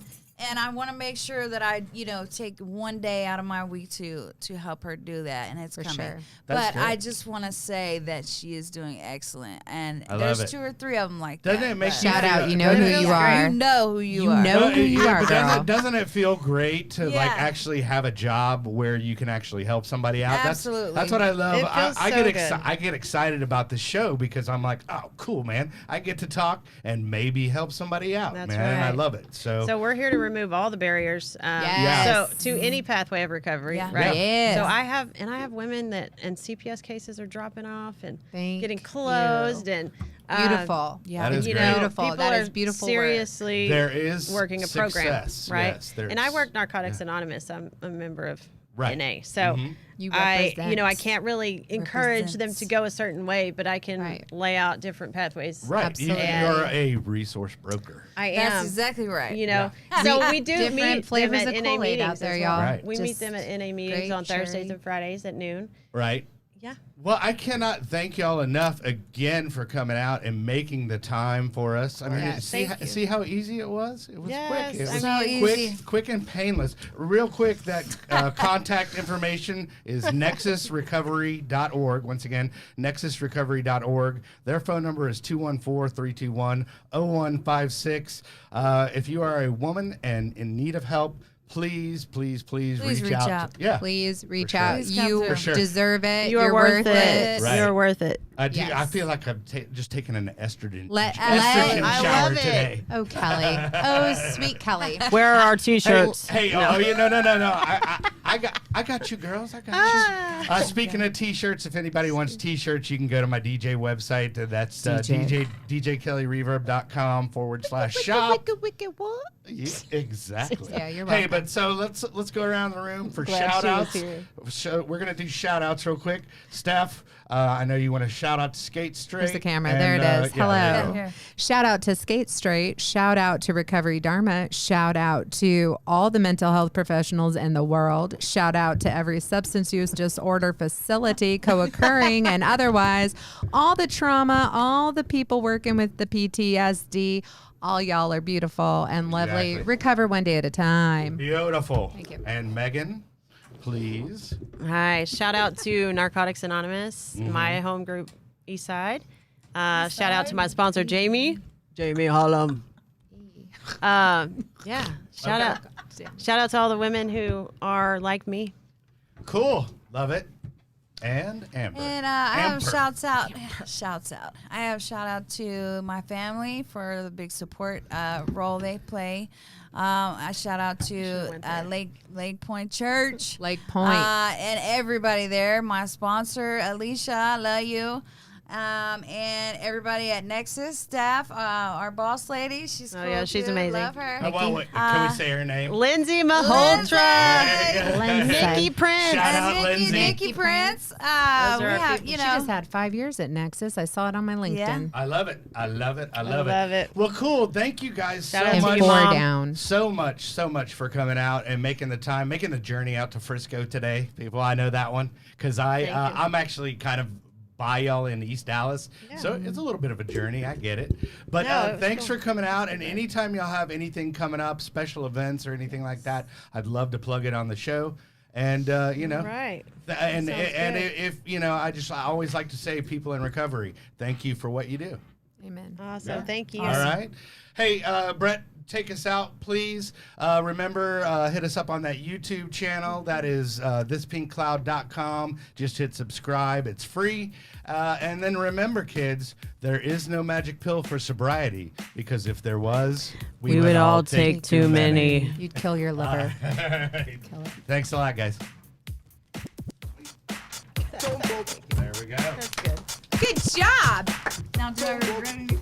And I want to make sure that I, take one day out of my week to help her do that, and it's For coming. sure. That's But I great. just want to say that she is doing excellent, and I love there's it. 2 or 3 of them like Doesn't that. it make but- you Shout feel- out, you know doesn't who it- you You are. know who you You are. know who you are, but girl. doesn't it feel great to like Yeah. actually have a job where you can actually help somebody out? Absolutely. That's what I love. It feels I so get good. I get excited about the show because I'm like, oh, cool, man. I get to talk and maybe help somebody out, That's man. And I right. love it. So we're here to remove all the barriers. Yes. So to any pathway of recovery, Yeah. right? Yes. So I have women and CPS cases are dropping off and Thank getting you. closed and Beautiful. Yeah. That is you great. know, Beautiful. people That are is beautiful work. seriously there is working a program, success. right? Yes, there and I is. work Narcotics Anonymous. I'm a member of Right. NA, so Mhm. You I represent. can't really encourage them to go a certain way, but I can Right. lay out different pathways. Right. Absolutely. You're a resource broker. I am. That's exactly right. You know, so we do Different meet flavors them of at NA Kool-Aid meetings out there, as well. y'all. Right. We meet Just them at NA meetings great on Thursdays cherry. and Fridays at noon. Right. Yeah. Well, I cannot thank y'all enough again for coming out and making the time for us. I mean, Yeah, thank you. see how easy it was? It was Yes, quick. It I was mean- quick, easy. quick and painless. Real quick, that contact information is nexusrecovery.org. Once again, nexusrecovery.org. Their phone number is 214-321-0156. If you are a woman and in need of help, please reach out. Yeah. Please reach sure. out. Please come You through. For sure. deserve it. You are You're worth it. Right. You're worth it. I Yes. feel like I'm just taking an estrogen Let- estrogen I shower love it. today. Oh, Kelly. Oh, sweet Kelly. Where are our T-shirts? Hey, no. No. I got you, girls. I got you. Speaking of T-shirts, if anybody wants T-shirts, you can go to my DJ website. That's djkellyreverb.com/shop. Wicked what? Yeah, exactly. Yeah, you're Hey, welcome. but so let's go around the room for Glad shout she was outs. here. So we're gonna do shout outs real quick. Steph, I know you want to shout out to Skate Straight. There's the camera. and, There it is. yeah, there you Hello. go. Here. Shout out to Skate Straight. Shout out to Recovery Dharma. Shout out to all the mental health professionals in the world. Shout out to every substance use disorder facility, co-occurring and otherwise. All the trauma, all the people working with the PTSD. All y'all are beautiful and lovely. Exactly. Recover one day at a time. Beautiful. Thank you. And Megan, please. Hi, shout out to Narcotics Anonymous, my home group, Eastside. Shout out to my sponsor, Jamie Hollum. Yeah, shout out to all the women who are like me. Cool. Love it. And Amber. And I have Amber. shouts out. I have shout out to my family for the big support role they play. I shout out to went there. Lake Point Church. Lake Point. And everybody there. My sponsor, Alicia, I love you. And everybody at Nexus staff, our boss lady, she's cool yeah, she's too. amazing. Love her. Can we say her name? Lindsay Maholtra, Lindsay. Nikki Prince. Shout out, And Lindsay. Nikki Prince. Those We are our have, people. you She know, just had 5 years at Nexus. I saw it on my LinkedIn. I love it. I love it. I love love it. Well, cool. Thank you guys Shout so out to And much. you, four Mom. down. So much for coming out and making the time, making the journey out to Frisco today. People, I know that one because I'm actually kind of by y'all in East Dallas, so it's a little bit of a journey. I get it, but No, it was thanks cool. for coming out. And anytime y'all have anything coming up, special events or anything like that, I'd love to plug it on the show. And you know, Right. And Sounds good. if you know, I always like to say, people in recovery, thank you for what you do. Amen. Awesome. Thank you. All right. Hey, Brett, take us out, please. Remember, hit us up on that YouTube channel. That is thispinkcloud.com. Just hit subscribe. It's free. And then remember, kids, there is no magic pill for sobriety, because if there was, We would all take too many. You'd kill your liver. Kill it. Thanks a lot, guys. There we go. That's good. Good job. now do I regret anything?